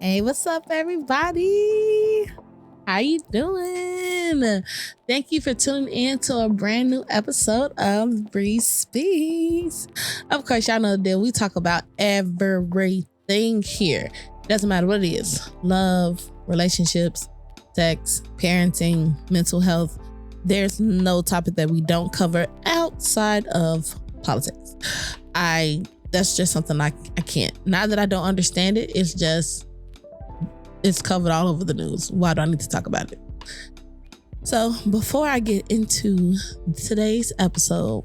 Hey, what's up, everybody? How you doing? Thank you for tuning in to a brand new episode of Bree Speaks. Of course, y'all know that we talk about everything here. Doesn't matter what it is: love, relationships, sex, parenting, mental health. There's no topic that we don't cover outside of politics. That's just something I can't. Not that I don't understand it. It's covered all over the news. Why do I need to talk about it? So before I get into today's episode,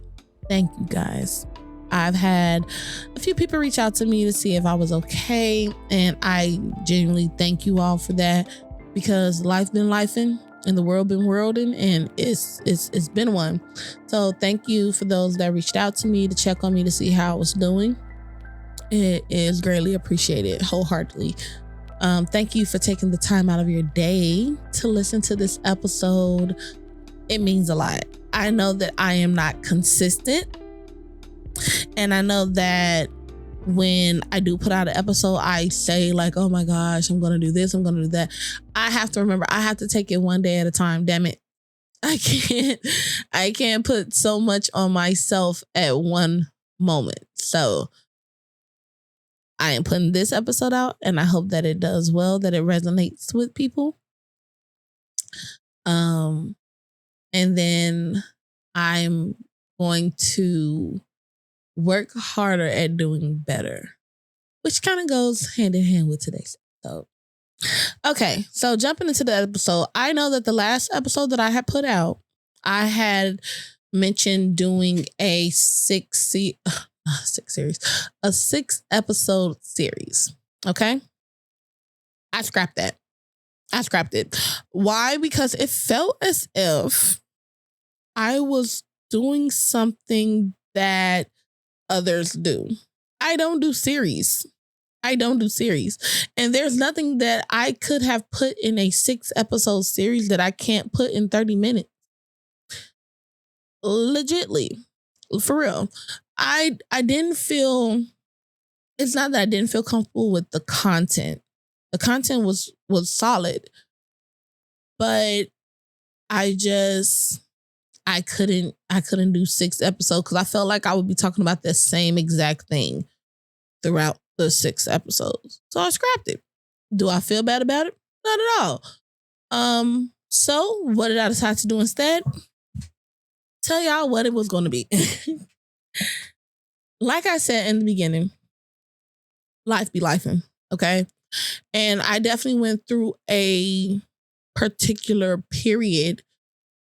thank you guys. I've had a few people reach out to me to see if I was okay. And I genuinely thank you all for that, because life been lifing and the world been worlding, and it's been one. So thank you for those that reached out to me to check on me to see how I was doing. It is greatly appreciated wholeheartedly. Thank you for taking the time out of your day to listen to this episode. It means a lot. I know that I am not consistent, and I know that when I do put out an episode, I say like, oh my gosh, I'm going to do this, I'm going to do that. I have to remember, I have to take it one day at a time. Damn it. I can't put so much on myself at one moment. So I am putting this episode out, and I hope that it does well, that it resonates with people. And then I'm going to work harder at doing better, which kind of goes hand in hand with today's episode. Okay, so jumping into the episode, I know that the last episode that I had put out, I had mentioned doing a 6 episode series. Okay. I scrapped it. Why? Because it felt as if I was doing something that others do. I don't do series. And there's nothing that I could have put in a 6 episode series that I can't put in 30 minutes. Legitly. For real. I didn't feel, it's not that I didn't feel comfortable with the content. The content was solid, but I couldn't do 6 episodes because I felt like I would be talking about the same exact thing throughout the 6 episodes. So I scrapped it. Do I feel bad about it? Not at all. So what did I decide to do instead? Tell y'all what it was going to be. Like I said in the beginning, life be lifing, okay? And I definitely went through a particular period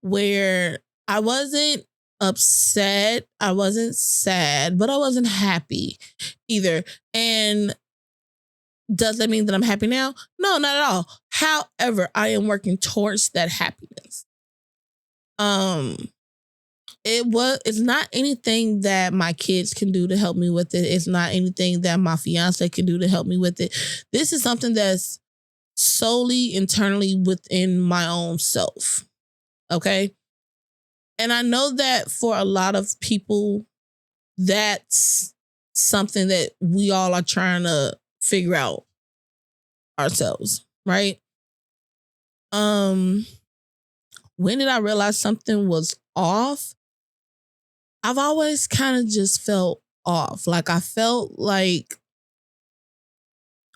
where I wasn't upset, I wasn't sad, but I wasn't happy either. And does that mean that I'm happy now? No, not at all. However, I am working towards that happiness. It's not anything that my kids can do to help me with it. It's not anything that my fiance can do to help me with it. This is something that's solely internally within my own self. Okay. And I know that for a lot of people, that's something that we all are trying to figure out ourselves. Right. When did I realize something was off? I've always kind of just felt off. Like I felt like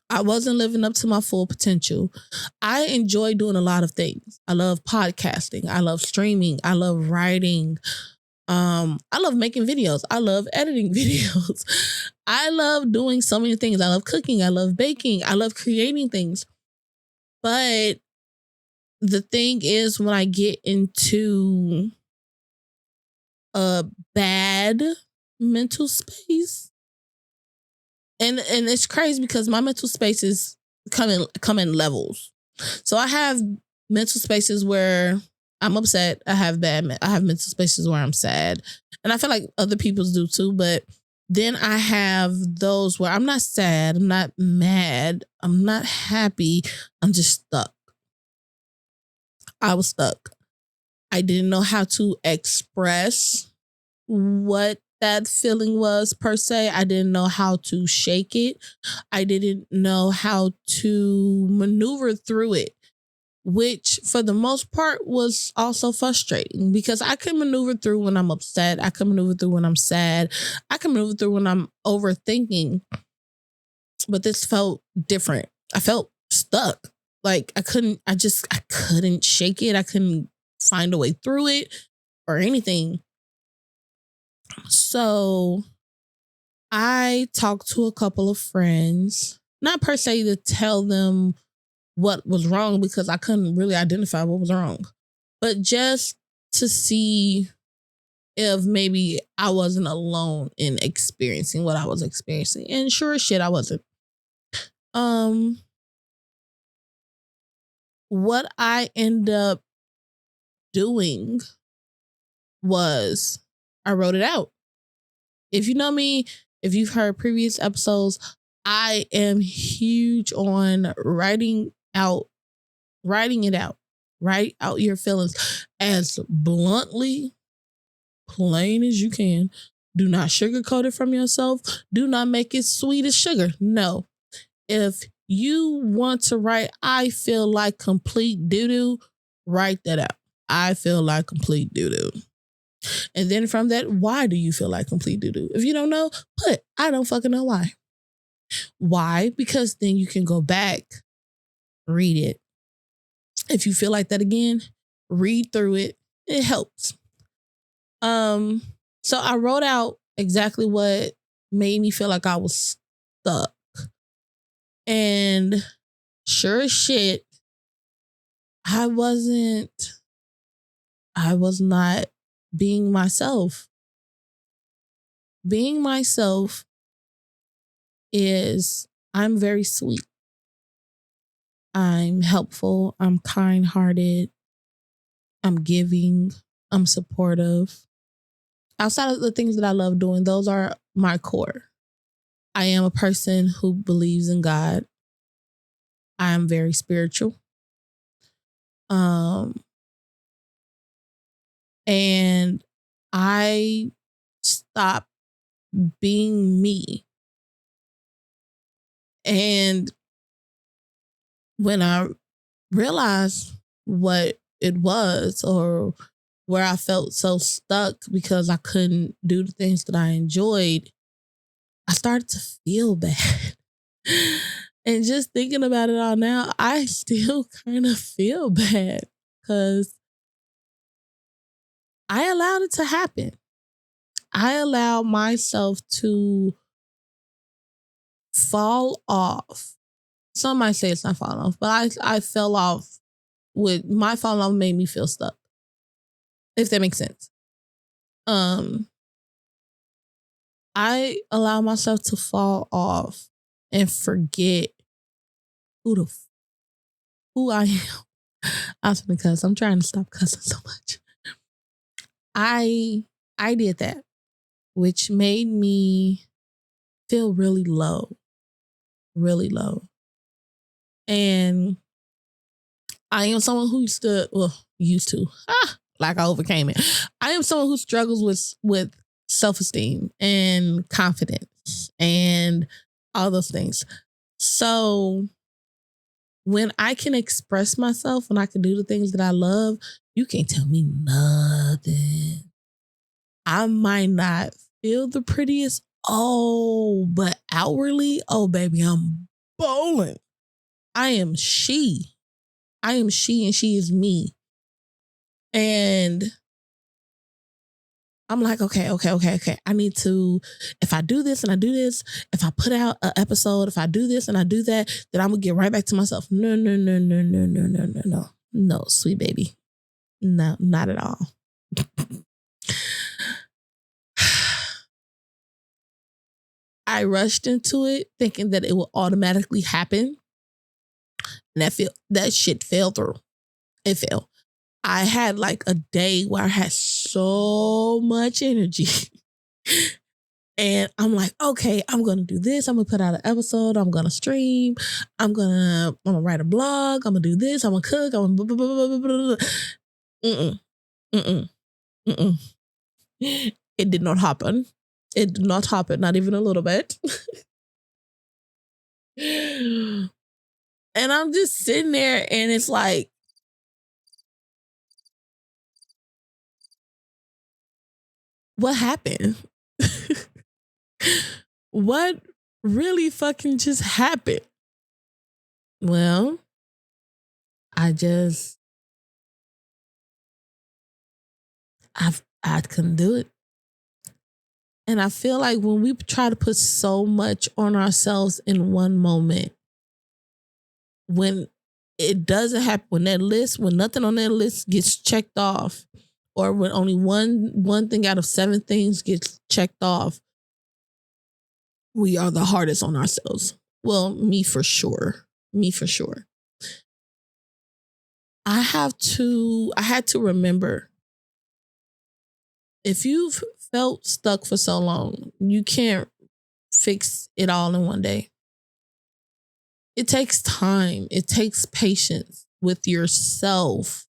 I wasn't living up to my full potential. I enjoy doing a lot of things. I love podcasting. I love streaming. I love writing. I love making videos. I love editing videos. I love doing so many things. I love cooking. I love baking. I love creating things. But the thing is, when I get into a bad mental space, and it's crazy because my mental space is come in levels. So I have mental spaces where I'm upset. I have mental spaces where I'm sad, and I feel like other people's do too. But then I have those where I'm not sad, I'm not mad, I'm not happy, I'm just stuck. I was stuck. I didn't know how to express what that feeling was per se. I didn't know how to shake it. I didn't know how to maneuver through it, which for the most part was also frustrating because I can maneuver through when I'm upset. I can maneuver through when I'm sad. I can maneuver through when I'm overthinking. But this felt different. I felt stuck. Like I couldn't shake it. I couldn't find a way through it or anything. So I talked to a couple of friends, not per se to tell them what was wrong because I couldn't really identify what was wrong, but just to see if maybe I wasn't alone in experiencing what I was experiencing. And sure as shit, I wasn't. What I end up doing was I wrote it out. If you know me, if you've heard previous episodes, I am huge on writing it out. Write out your feelings as bluntly, plain as you can. Do not sugarcoat it from yourself. Do not make it sweet as sugar. No. If you want to write, I feel like complete doo-doo, write that out. I feel like complete doo-doo. And then from that, why do you feel like complete doo-doo? If you don't know, put, I don't fucking know why. Why? Because then you can go back, read it. If you feel like that again, read through it. It helps. So I wrote out exactly what made me feel like I was stuck. And sure as shit, I was not being myself. Being myself is I'm very sweet. I'm helpful. I'm kind-hearted. I'm giving. I'm supportive. Outside of the things that I love doing, those are my core. I am a person who believes in God. I am very spiritual. And I stopped being me. And when I realized what it was or where I felt so stuck because I couldn't do the things that I enjoyed, I started to feel bad. And just thinking about it all now, I still kind of feel bad because I allowed it to happen. I allowed myself to fall off. Some might say it's not falling off, but I fell off. With my falling off made me feel stuck. If that makes sense. I allow myself to fall off and forget who I am. I was gonna cuss. I'm trying to stop cussing so much. I did that, which made me feel really low. Really low. And I am someone who used to, like I overcame it. I am someone who struggles with self-esteem and confidence and all those things. So when I can express myself, when I can do the things that I love, you can't tell me nothing. I might not feel the prettiest, but outwardly, baby, I'm bowling. I am she and she is me. And I'm like, okay. I need to, if I do this and I do this, if I put out an episode, if I do this and I do that, then I'm going to get right back to myself. No. No, sweet baby. No, not at all. I rushed into it thinking that it would automatically happen. And that shit fell through. It fell. I had like a day where I had so much energy. And I'm like, okay, I'm going to do this. I'm going to put out an episode. I'm going to stream. I'm going to write a blog. I'm going to do this. I'm going to cook. I'm going to It did not happen. It did not happen, not even a little bit. And I'm just sitting there and it's like, what happened? What really fucking just happened? Well, I just, I couldn't do it. And I feel like when we try to put so much on ourselves in one moment, when it doesn't happen, when that list, when nothing on that list gets checked off, or when only one thing out of 7 things gets checked off, we are the hardest on ourselves. Well, me for sure. Me for sure. I had to remember, if you've felt stuck for so long, you can't fix it all in one day. It takes time. It takes patience with yourself.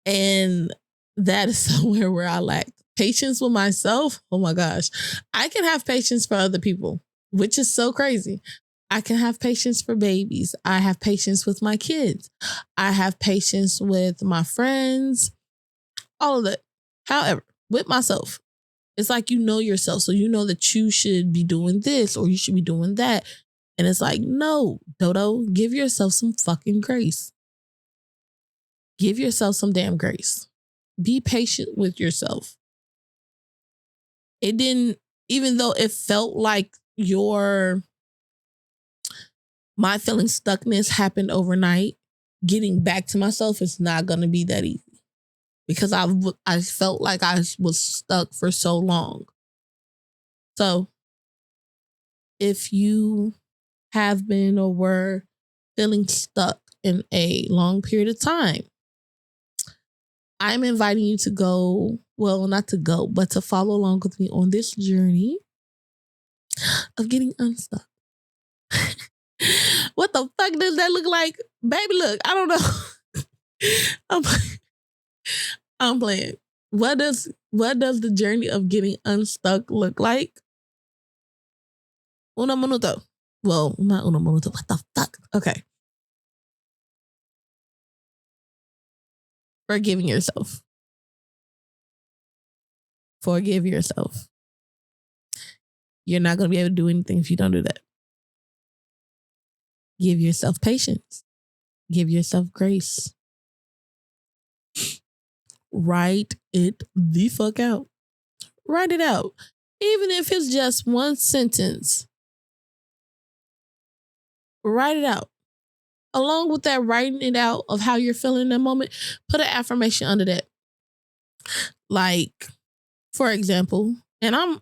And that is somewhere where I lack patience with myself. Oh my gosh. I can have patience for other people, which is so crazy. I can have patience for babies. I have patience with my kids. I have patience with my friends, all of that. However, with myself, it's like you know yourself. So you know that you should be doing this or you should be doing that. And it's like, no, Dodo, give yourself some fucking grace. Give yourself some damn grace. Be patient with yourself. It didn't, even though it felt like my feeling stuckness happened overnight, getting back to myself is not going to be that easy because I felt like I was stuck for so long. So if you have been or were feeling stuck in a long period of time, I'm inviting you to go, well, not to go, but to follow along with me on this journey of getting unstuck. What the fuck does that look like? Baby, look, I don't know. I'm playing. What does the journey of getting unstuck look like? Uno minuto. Well, not uno minuto. What the fuck? Okay. Forgiving yourself. Forgive yourself. You're not going to be able to do anything if you don't do that. Give yourself patience. Give yourself grace. Write it the fuck out. Write it out. Even if it's just one sentence, write it out. Along with that writing it out of how you're feeling in that moment, put an affirmation under that. Like, for example, and I'm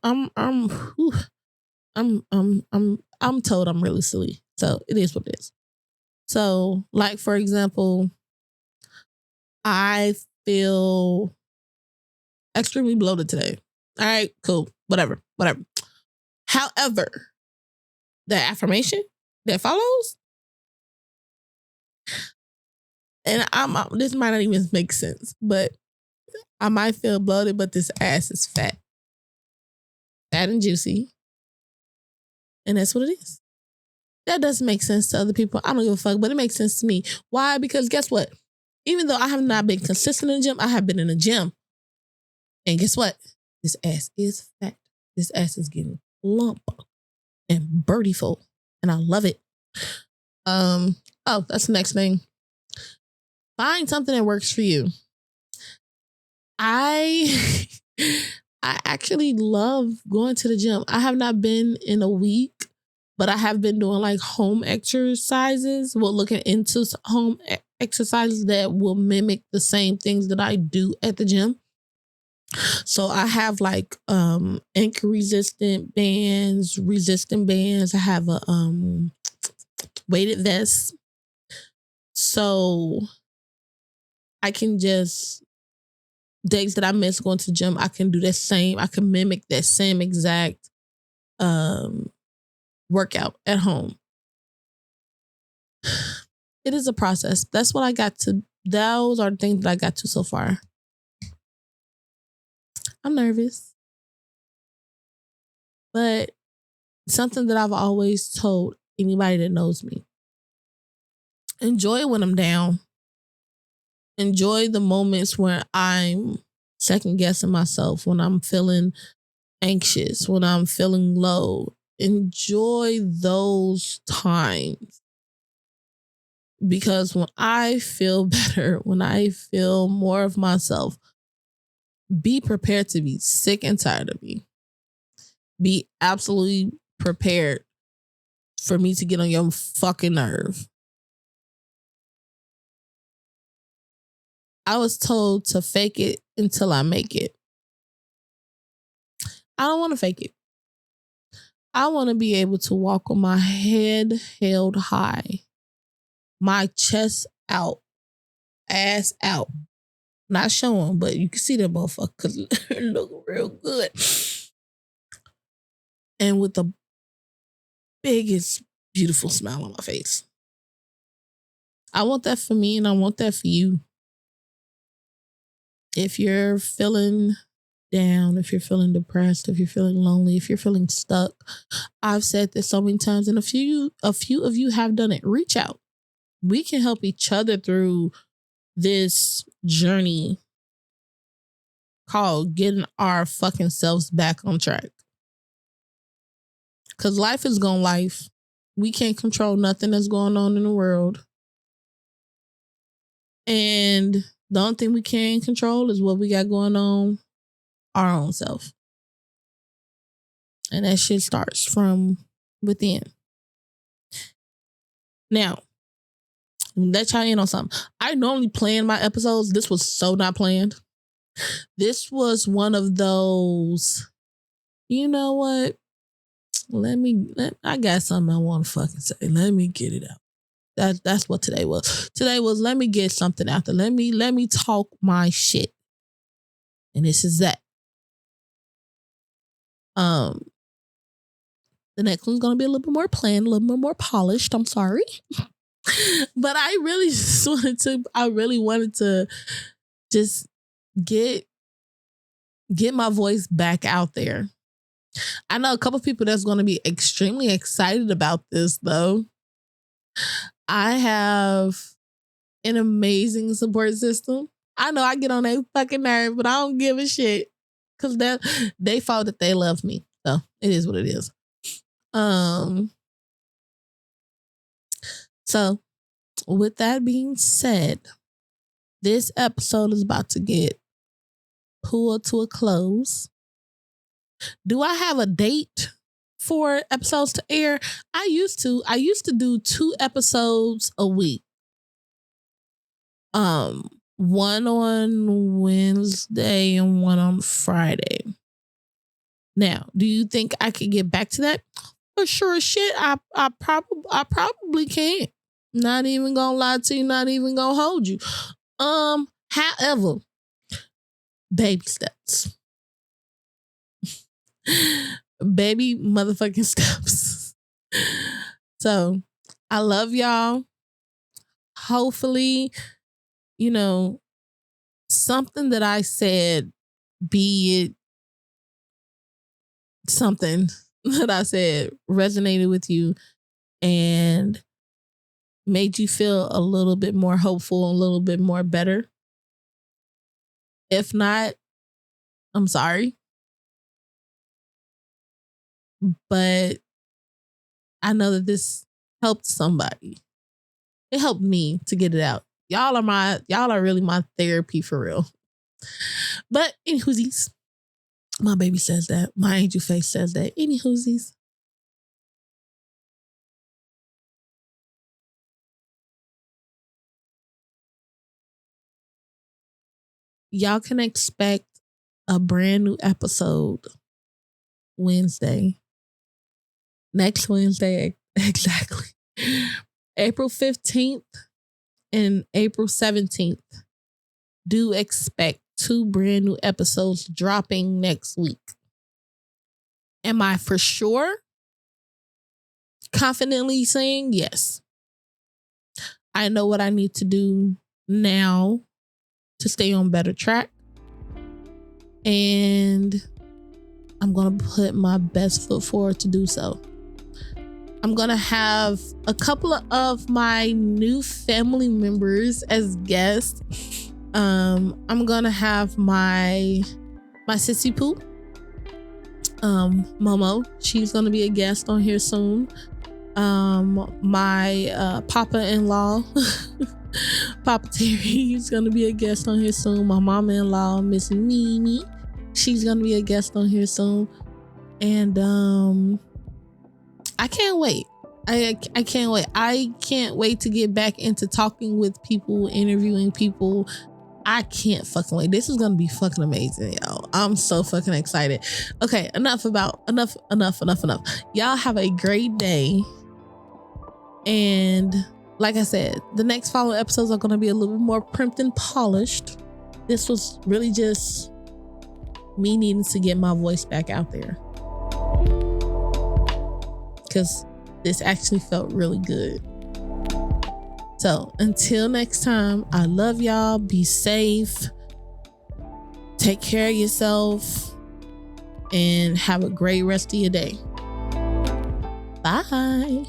told I'm really silly. So it is what it is. So, like, for example, I feel extremely bloated today. All right, cool. Whatever. However, the affirmation that follows, and this might not even make sense, but I might feel bloated, but this ass is fat. Fat and juicy. And that's what it is. That doesn't make sense to other people. I don't give a fuck, but it makes sense to me. Why? Because guess what? Even though I have not been consistent in the gym, I have been in the gym. And guess what? This ass is fat. This ass is getting plump and birdie-full. And I love it. Oh, that's the next thing. Find something that works for you. I actually love going to the gym. I have not been in a week, but I have been doing like home exercises. Well, looking into home exercises that will mimic the same things that I do at the gym. So I have like anchor resistant bands. I have a weighted vest. So I can just, days that I miss going to the gym, I can do that same, I can mimic that same exact workout at home. It is a process. That's what I got to, those are the things that I got to so far. I'm nervous. But something that I've always told anybody that knows me, enjoy when I'm down. Enjoy the moments where I'm second guessing myself, when I'm feeling anxious, when I'm feeling low. Enjoy those times. Because when I feel better, when I feel more of myself, be prepared to be sick and tired of me. Be absolutely prepared for me to get on your fucking nerve. I was told to fake it until I make it. I don't want to fake it. I want to be able to walk with my head held high, my chest out, ass out. Not showing, but you can see that motherfucker look real good. And with the biggest, beautiful smile on my face. I want that for me and I want that for you. If you're feeling down, if you're feeling depressed, if you're feeling lonely, if you're feeling stuck, I've said this so many times and a few of you have done it. Reach out. We can help each other through this journey called getting our fucking selves back on track. Because life is gonna life. We can't control nothing that's going on in the world. And the only thing we can control is what we got going on our own self. And that shit starts from within. Now, let y'all in on something. I normally plan my episodes. This was so not planned. This was one of those, you know what? I got something I want to fucking say. Let me get it out. That's what today was. Today was let me get something out there. Let me talk my shit. And this is that. The next one's gonna be a little bit more planned, a little bit more polished. I'm sorry. But I really wanted to just get my voice back out there. I know a couple people that's going to be extremely excited about this, though. I have an amazing support system. I know I get on their fucking nerve, but I don't give a shit because they thought that they love me. So it is what it is. So with that being said, this episode is about to get pulled to a close. Do I have a date for episodes to air? I used to do 2 episodes a week. One on Wednesday and one on Friday. Now, do you think I could get back to that? For sure shit, I probably can't. Not even gonna lie to you, not even gonna hold you. However, baby steps. Baby motherfucking steps. So, I love y'all. Hopefully, something that I said, be it something that I said resonated with you and made you feel a little bit more hopeful, a little bit more better. If not, I'm sorry. But I know that this helped somebody. It helped me to get it out. Y'all are really my therapy for real. But anywhoosies, my baby says that. My angel face says that. Anywhoosies. Y'all can expect a brand new episode Wednesday. Next Wednesday, exactly. April 15th and April 17th. Do expect 2 brand new episodes dropping next week. Am I for sure confidently saying yes? I know what I need to do now to stay on better track. And I'm going to put my best foot forward to do so. I'm going to have a couple of my new family members as guests. I'm going to have my sissy poo, Momo. She's going to be a guest on here soon. My papa-in-law, Papa Terry, is going to be a guest on here soon. My mama-in-law, Miss Mimi, she's going to be a guest on here soon. And I can't wait. I can't wait. I can't wait to get back into talking with people, interviewing people. I can't fucking wait. This is gonna be fucking amazing, yo. I'm so fucking excited. Okay, enough. Y'all have a great day. And like I said, the next following episodes are gonna be a little bit more primed and polished. This was really just me needing to get my voice back out there, because this actually felt really good. So until next time, I love y'all. Be safe. Take care of yourself. And have a great rest of your day. Bye.